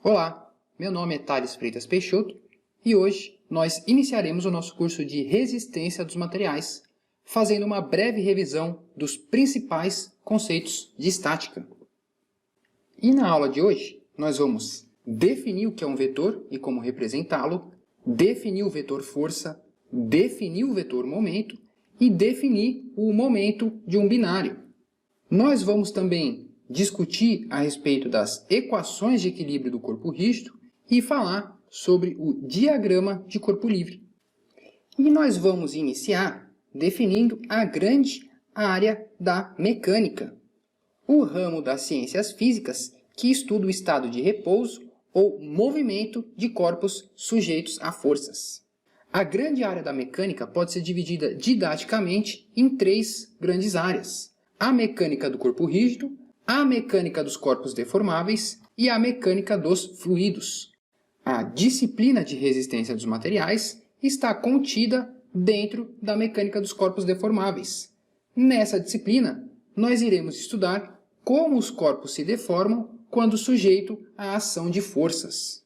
Olá, meu nome é Thales Freitas Peixoto e hoje nós iniciaremos o nosso curso de Resistência dos Materiais, fazendo uma breve revisão dos principais conceitos de estática. E na aula de hoje nós vamos definir o que é um vetor e como representá-lo, definir o vetor força, definir o vetor momento e definir o momento de um binário. Nós vamos também discutir a respeito das equações de equilíbrio do corpo rígido e falar sobre o diagrama de corpo livre. E nós vamos iniciar definindo a grande área da mecânica, o ramo das ciências físicas que estuda o estado de repouso ou movimento de corpos sujeitos a forças. A grande área da mecânica pode ser dividida didaticamente em três grandes áreas: a mecânica do corpo rígido, a mecânica dos corpos deformáveis e a mecânica dos fluidos. A disciplina de resistência dos materiais está contida dentro da mecânica dos corpos deformáveis. Nessa disciplina, nós iremos estudar como os corpos se deformam quando sujeito à ação de forças.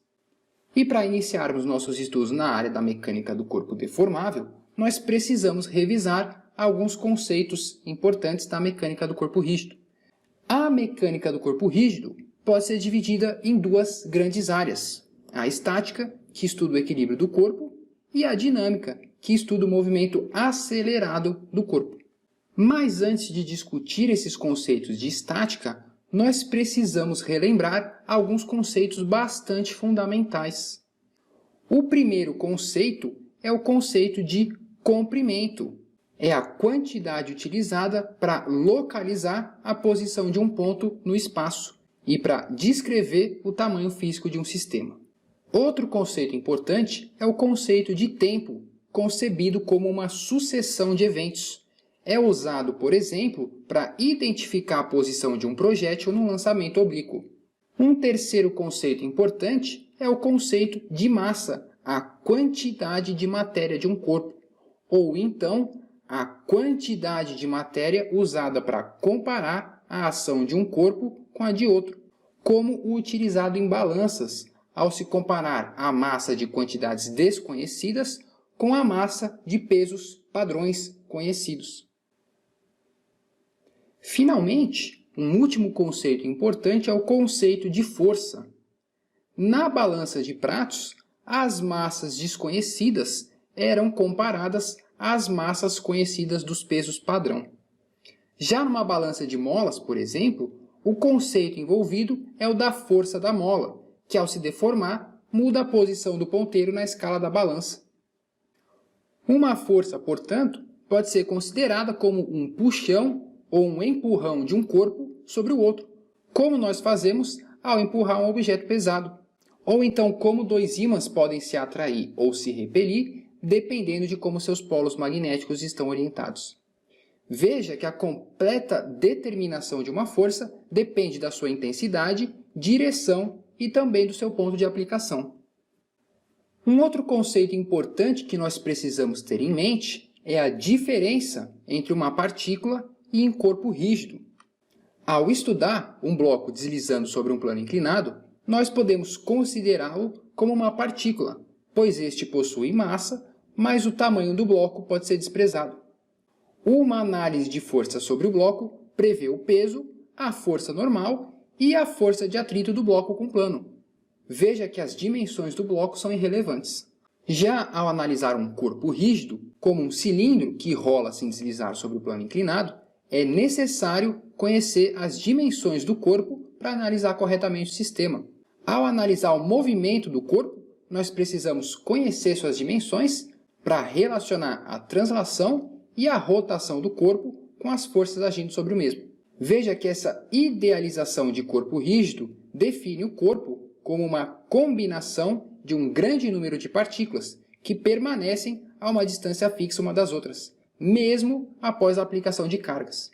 E para iniciarmos nossos estudos na área da mecânica do corpo deformável, nós precisamos revisar alguns conceitos importantes da mecânica do corpo rígido. A mecânica do corpo rígido pode ser dividida em duas grandes áreas: a estática, que estuda o equilíbrio do corpo, e a dinâmica, que estuda o movimento acelerado do corpo. Mas antes de discutir esses conceitos de estática, nós precisamos relembrar alguns conceitos bastante fundamentais. O primeiro conceito é o conceito de comprimento. É a quantidade utilizada para localizar a posição de um ponto no espaço e para descrever o tamanho físico de um sistema. Outro conceito importante é o conceito de tempo, concebido como uma sucessão de eventos. É usado, por exemplo, para identificar a posição de um projétil no lançamento oblíquo. Um terceiro conceito importante é o conceito de massa, a quantidade de matéria de um corpo, ou então a quantidade de matéria usada para comparar a ação de um corpo com a de outro, como o utilizado em balanças, ao se comparar a massa de quantidades desconhecidas com a massa de pesos padrões conhecidos. Finalmente, um último conceito importante é o conceito de força. Na balança de pratos, as massas desconhecidas eram comparadas às massas conhecidas dos pesos padrão. Já numa balança de molas, por exemplo, o conceito envolvido é o da força da mola, que ao se deformar, muda a posição do ponteiro na escala da balança. Uma força, portanto, pode ser considerada como um puxão ou um empurrão de um corpo sobre o outro, como nós fazemos ao empurrar um objeto pesado, ou então como dois ímãs podem se atrair ou se repelir, dependendo de como seus polos magnéticos estão orientados. Veja que a completa determinação de uma força depende da sua intensidade, direção e também do seu ponto de aplicação. Um outro conceito importante que nós precisamos ter em mente é a diferença entre uma partícula e um corpo rígido. Ao estudar um bloco deslizando sobre um plano inclinado, nós podemos considerá-lo como uma partícula, pois este possui massa, mas o tamanho do bloco pode ser desprezado. Uma análise de força sobre o bloco prevê o peso, a força normal e a força de atrito do bloco com o plano. Veja que as dimensões do bloco são irrelevantes. Já ao analisar um corpo rígido, como um cilindro que rola sem deslizar sobre o plano inclinado, é necessário conhecer as dimensões do corpo para analisar corretamente o sistema. Ao analisar o movimento do corpo, nós precisamos conhecer suas dimensões para relacionar a translação e a rotação do corpo com as forças agindo sobre o mesmo. Veja que essa idealização de corpo rígido define o corpo como uma combinação de um grande número de partículas que permanecem a uma distância fixa uma das outras, mesmo após a aplicação de cargas.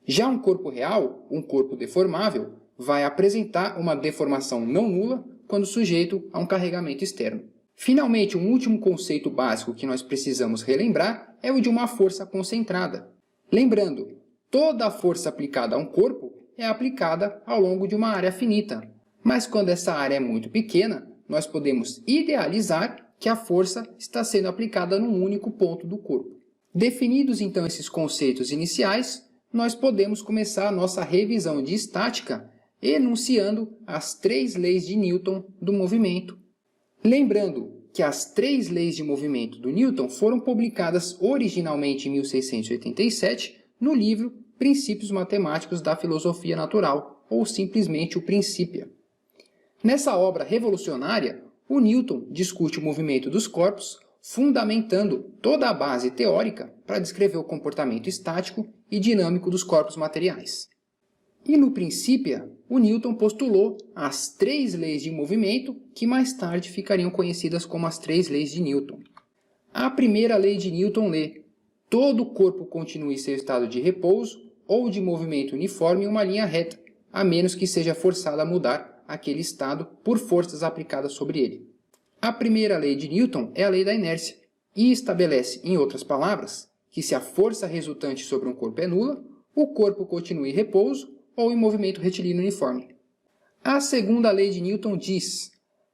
Já um corpo real, um corpo deformável, vai apresentar uma deformação não nula quando sujeito a um carregamento externo. Finalmente, um último conceito básico que nós precisamos relembrar é o de uma força concentrada. Lembrando, toda a força aplicada a um corpo é aplicada ao longo de uma área finita. Mas quando essa área é muito pequena, nós podemos idealizar que a força está sendo aplicada num único ponto do corpo. Definidos então esses conceitos iniciais, nós podemos começar a nossa revisão de estática enunciando as 3 leis de Newton do movimento. Lembrando que as 3 leis de movimento do Newton foram publicadas originalmente em 1687 no livro Princípios Matemáticos da Filosofia Natural, ou simplesmente o Principia. Nessa obra revolucionária, o Newton discute o movimento dos corpos, fundamentando toda a base teórica para descrever o comportamento estático e dinâmico dos corpos materiais. E no Principia, o Newton postulou as 3 leis de movimento que mais tarde ficariam conhecidas como as 3 leis de Newton. A primeira lei de Newton lê: todo corpo continua em seu estado de repouso ou de movimento uniforme em uma linha reta, a menos que seja forçado a mudar aquele estado por forças aplicadas sobre ele. A primeira lei de Newton é a lei da inércia e estabelece, em outras palavras, que se a força resultante sobre um corpo é nula, o corpo continua em repouso ou em movimento retilíneo uniforme. A segunda lei de Newton diz: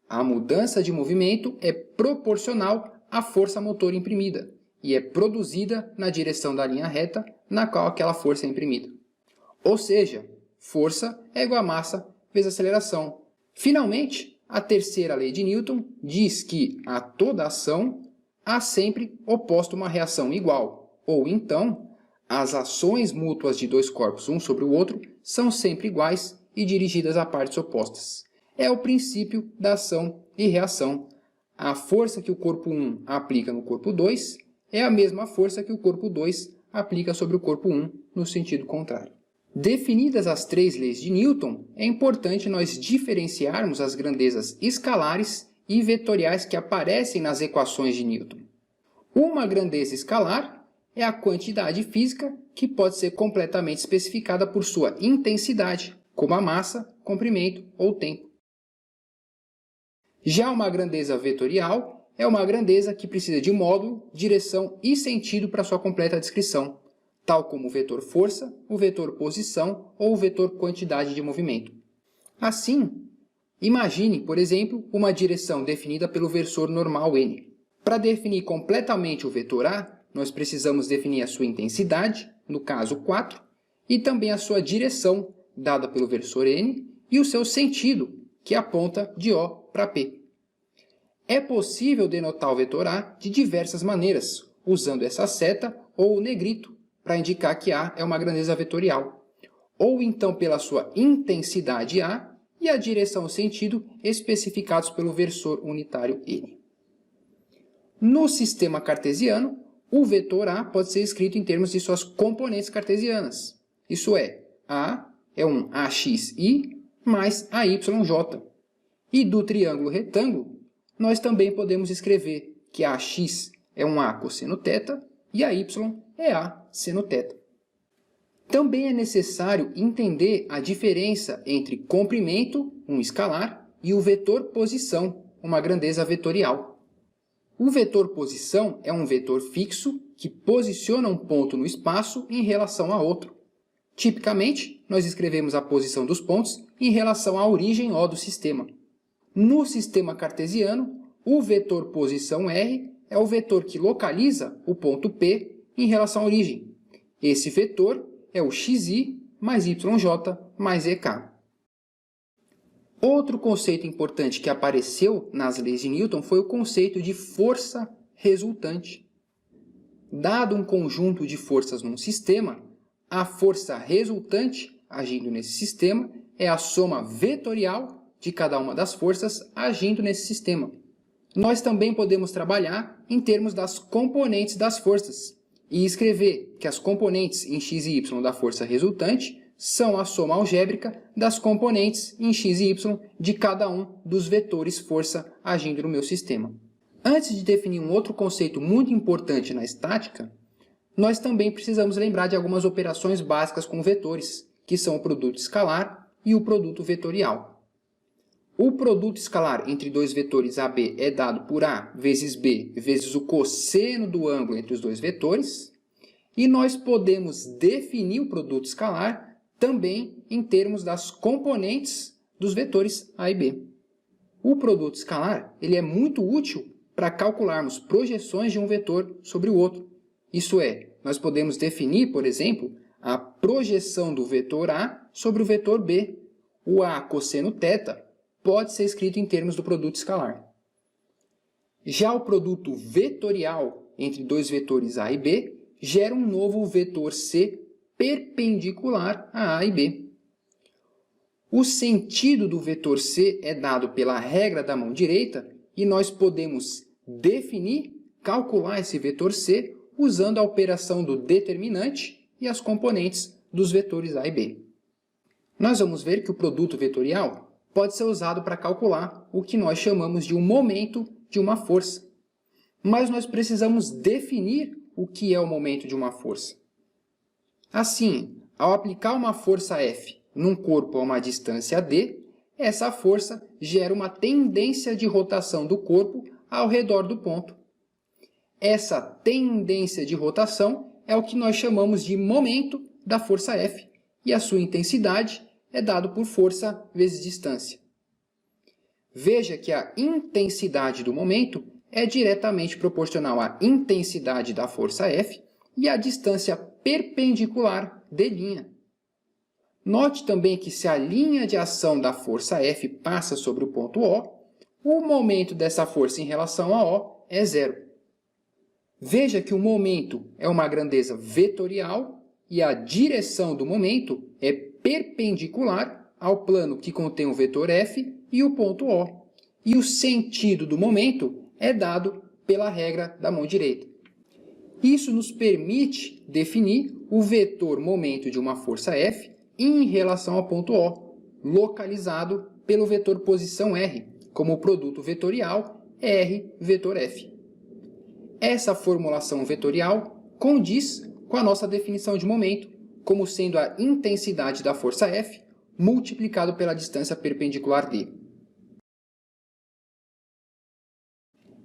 a mudança de movimento é proporcional à força motor imprimida e é produzida na direção da linha reta na qual aquela força é imprimida. Ou seja, força é igual a massa vezes aceleração. Finalmente, a terceira lei de Newton diz que a toda ação há sempre oposta uma reação igual, ou então, as ações mútuas de 2 corpos um sobre o outro são sempre iguais e dirigidas a partes opostas. É o princípio da ação e reação. A força que o corpo 1 aplica no corpo 2 é a mesma força que o corpo 2 aplica sobre o corpo 1 no sentido contrário. Definidas as 3 leis de Newton, é importante nós diferenciarmos as grandezas escalares e vetoriais que aparecem nas equações de Newton. Uma grandeza escalar é a quantidade física que pode ser completamente especificada por sua intensidade, como a massa, comprimento ou tempo. Já uma grandeza vetorial é uma grandeza que precisa de módulo, direção e sentido para sua completa descrição, tal como o vetor força, o vetor posição ou o vetor quantidade de movimento. Assim, imagine, por exemplo, uma direção definida pelo versor normal n. Para definir completamente o vetor A, nós precisamos definir a sua intensidade, no caso 4, e também a sua direção, dada pelo versor n, e o seu sentido, que aponta de O para P. É possível denotar o vetor A de diversas maneiras, usando essa seta ou o negrito, para indicar que A é uma grandeza vetorial, ou então pela sua intensidade A e a direção sentido especificados pelo versor unitário n. No sistema cartesiano, o vetor A pode ser escrito em termos de suas componentes cartesianas. Isso é, A é um AXI mais AYJ. E do triângulo retângulo, nós também podemos escrever que AX é um A cosseno θ e a Y é A seno θ. Também é necessário entender a diferença entre comprimento, um escalar, e o vetor posição, uma grandeza vetorial. O vetor posição é um vetor fixo que posiciona um ponto no espaço em relação a outro. Tipicamente, nós escrevemos a posição dos pontos em relação à origem O do sistema. No sistema cartesiano, o vetor posição R é o vetor que localiza o ponto P em relação à origem. Esse vetor é o xi mais yj mais ek. Outro conceito importante que apareceu nas leis de Newton foi o conceito de força resultante. Dado um conjunto de forças num sistema, a força resultante agindo nesse sistema é a soma vetorial de cada uma das forças agindo nesse sistema. Nós também podemos trabalhar em termos das componentes das forças e escrever que as componentes em x e y da força resultante são a soma algébrica das componentes em x e y de cada um dos vetores força agindo no meu sistema. Antes de definir um outro conceito muito importante na estática, nós também precisamos lembrar de algumas operações básicas com vetores, que são o produto escalar e o produto vetorial. O produto escalar entre 2 vetores AB é dado por A vezes B vezes o cosseno do ângulo entre os 2 vetores, e nós podemos definir o produto escalar também em termos das componentes dos vetores A e B. O produto escalar ele é muito útil para calcularmos projeções de um vetor sobre o outro. Isso é, nós podemos definir, por exemplo, a projeção do vetor A sobre o vetor B. O A cosseno θ pode ser escrito em termos do produto escalar. Já o produto vetorial entre dois vetores A e B gera um novo vetor C perpendicular a A e B. O sentido do vetor C é dado pela regra da mão direita e nós podemos definir, calcular esse vetor C usando a operação do determinante e as componentes dos vetores A e B. Nós vamos ver que o produto vetorial pode ser usado para calcular o que nós chamamos de um momento de uma força. Mas nós precisamos definir o que é o momento de uma força. Assim, ao aplicar uma força F num corpo a uma distância d, essa força gera uma tendência de rotação do corpo ao redor do ponto. Essa tendência de rotação é o que nós chamamos de momento da força F, e a sua intensidade é dado por força vezes distância. Veja que a intensidade do momento é diretamente proporcional à intensidade da força F e à distância perpendicular d'. Note também que se a linha de ação da força F passa sobre o ponto O, o momento dessa força em relação a O é zero. Veja que o momento é uma grandeza vetorial e a direção do momento é perpendicular ao plano que contém o vetor F e o ponto O. E o sentido do momento é dado pela regra da mão direita. Isso nos permite definir o vetor momento de uma força F em relação ao ponto O, localizado pelo vetor posição R, como o produto vetorial R vetor F. Essa formulação vetorial condiz com a nossa definição de momento, como sendo a intensidade da força F multiplicado pela distância perpendicular d.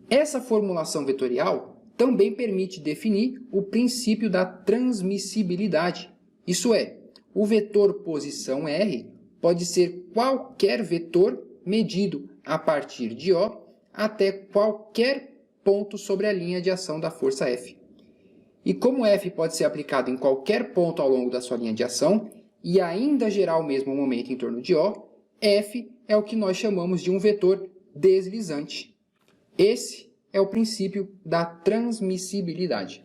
Essa formulação vetorial também permite definir o princípio da transmissibilidade, isso é, o vetor posição R pode ser qualquer vetor medido a partir de O até qualquer ponto sobre a linha de ação da força F. E como F pode ser aplicado em qualquer ponto ao longo da sua linha de ação e ainda gerar o mesmo momento em torno de O, F é o que nós chamamos de um vetor deslizante. Esse é o princípio da transmissibilidade.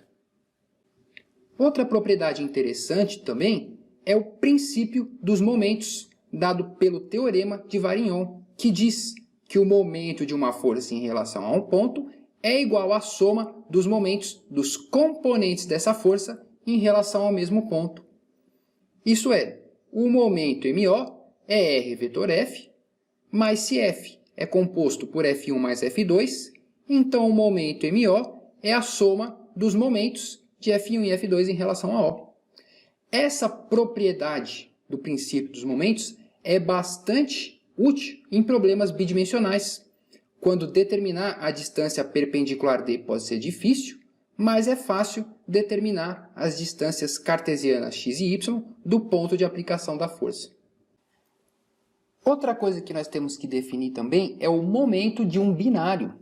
Outra propriedade interessante também é o princípio dos momentos, dado pelo teorema de Varignon, que diz que o momento de uma força em relação a um ponto é igual à soma dos momentos dos componentes dessa força em relação ao mesmo ponto. Isso é, o momento MO é R vetor F, mas se F é composto por F1 mais F2, então o momento MO é a soma dos momentos de F1 e F2 em relação a O. Essa propriedade do princípio dos momentos é bastante útil em problemas bidimensionais, quando determinar a distância perpendicular d pode ser difícil, mas é fácil determinar as distâncias cartesianas x e y do ponto de aplicação da força. Outra coisa que nós temos que definir também é o momento de um binário.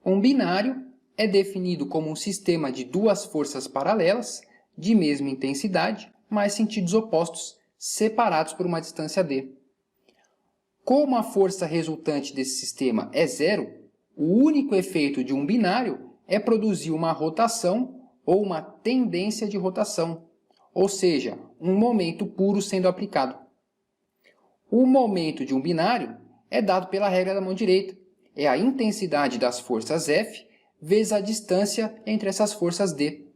Um binário é definido como um sistema de duas forças paralelas, de mesma intensidade, mas sentidos opostos, separados por uma distância d. Como a força resultante desse sistema é zero, o único efeito de um binário é produzir uma rotação ou uma tendência de rotação, ou seja, um momento puro sendo aplicado. O momento de um binário é dado pela regra da mão direita, é a intensidade das forças F vezes a distância entre essas forças d.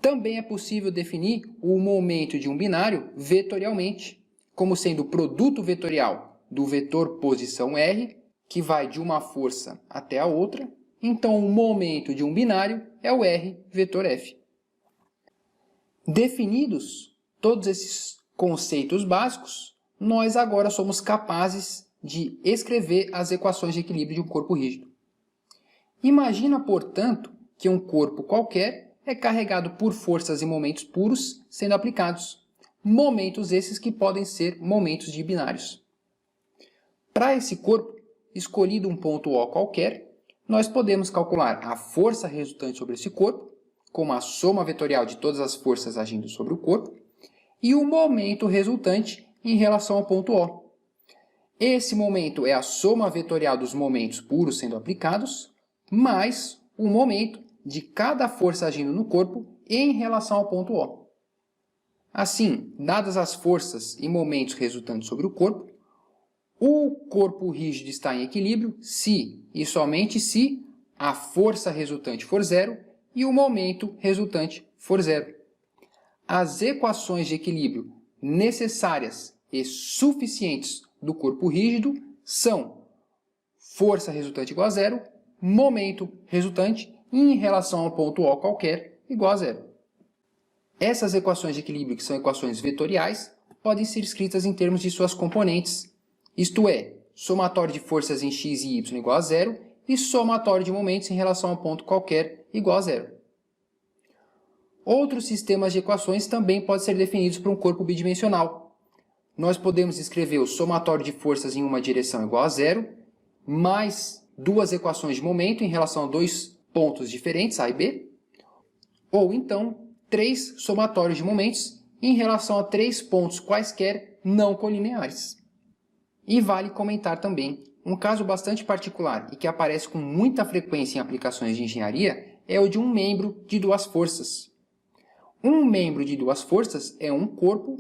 Também é possível definir o momento de um binário vetorialmente, como sendo o produto vetorial do vetor posição R, que vai de uma força até a outra, então o momento de um binário é o R vetor F. Definidos todos esses conceitos básicos, nós agora somos capazes de escrever as equações de equilíbrio de um corpo rígido. Imagina, portanto, que um corpo qualquer é carregado por forças e momentos puros sendo aplicados. Momentos esses que podem ser momentos de binários. Para esse corpo, escolhido um ponto O qualquer, nós podemos calcular a força resultante sobre esse corpo, como a soma vetorial de todas as forças agindo sobre o corpo, e o momento resultante em relação ao ponto O. Esse momento é a soma vetorial dos momentos puros sendo aplicados, mais o momento de cada força agindo no corpo em relação ao ponto O. Assim, dadas as forças e momentos resultantes sobre o corpo rígido está em equilíbrio se e somente se a força resultante for zero e o momento resultante for zero. As equações de equilíbrio necessárias e suficientes do corpo rígido são força resultante igual a zero, momento resultante em relação ao ponto O qualquer igual a zero. Essas equações de equilíbrio, que são equações vetoriais, podem ser escritas em termos de suas componentes, isto é, somatório de forças em x e y igual a zero e somatório de momentos em relação ao ponto qualquer igual a zero. Outros sistemas de equações também podem ser definidos por um corpo bidimensional. Nós podemos escrever o somatório de forças em uma direção igual a zero, mais duas equações de momento em relação a dois pontos diferentes, A e B, ou então três somatórios de momentos em relação a três pontos quaisquer não colineares. E vale comentar também, um caso bastante particular e que aparece com muita frequência em aplicações de engenharia é o de um membro de duas forças. Um membro de duas forças é um corpo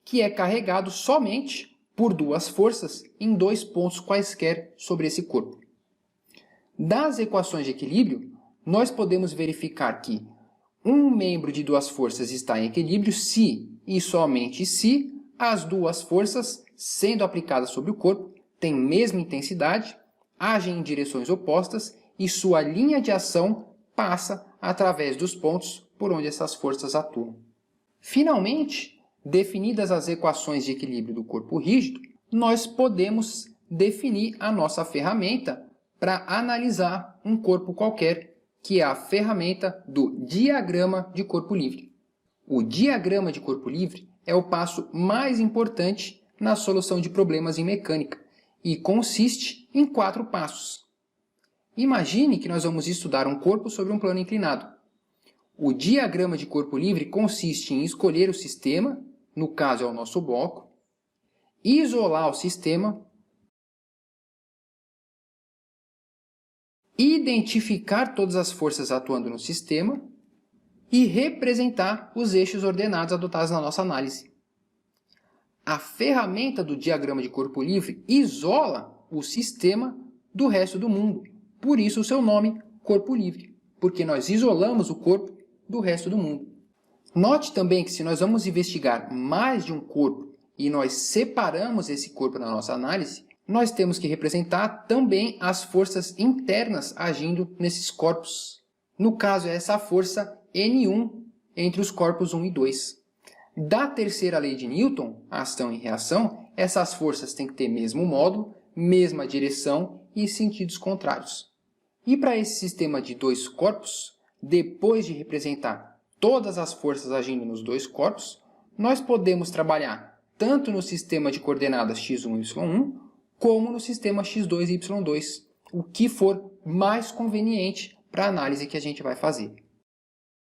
que é carregado somente por duas forças em dois pontos quaisquer sobre esse corpo. Das equações de equilíbrio, nós podemos verificar que um membro de duas forças está em equilíbrio se e somente se as duas forças, sendo aplicadas sobre o corpo, têm mesma intensidade, agem em direções opostas e sua linha de ação passa através dos pontos por onde essas forças atuam. Finalmente, definidas as equações de equilíbrio do corpo rígido, nós podemos definir a nossa ferramenta para analisar um corpo qualquer, que é a ferramenta do diagrama de corpo livre. O diagrama de corpo livre é o passo mais importante na solução de problemas em mecânica e consiste em 4 passos. Imagine que nós vamos estudar um corpo sobre um plano inclinado. O diagrama de corpo livre consiste em escolher o sistema, no caso é o nosso bloco, isolar o sistema, identificar todas as forças atuando no sistema e representar os eixos ordenados adotados na nossa análise. A ferramenta do diagrama de corpo livre isola o sistema do resto do mundo. Por isso o seu nome, corpo livre, porque nós isolamos o corpo do resto do mundo. Note também que se nós vamos investigar mais de um corpo e nós separamos esse corpo na nossa análise, nós temos que representar também as forças internas agindo nesses corpos. No caso, é essa força N1 entre os corpos 1 e 2. Da terceira lei de Newton, ação e reação, essas forças têm que ter mesmo módulo, mesma direção e sentidos contrários. E para esse sistema de dois corpos, depois de representar todas as forças agindo nos dois corpos, nós podemos trabalhar tanto no sistema de coordenadas x1 e y1, como no sistema x2 e y2, o que for mais conveniente para a análise que a gente vai fazer.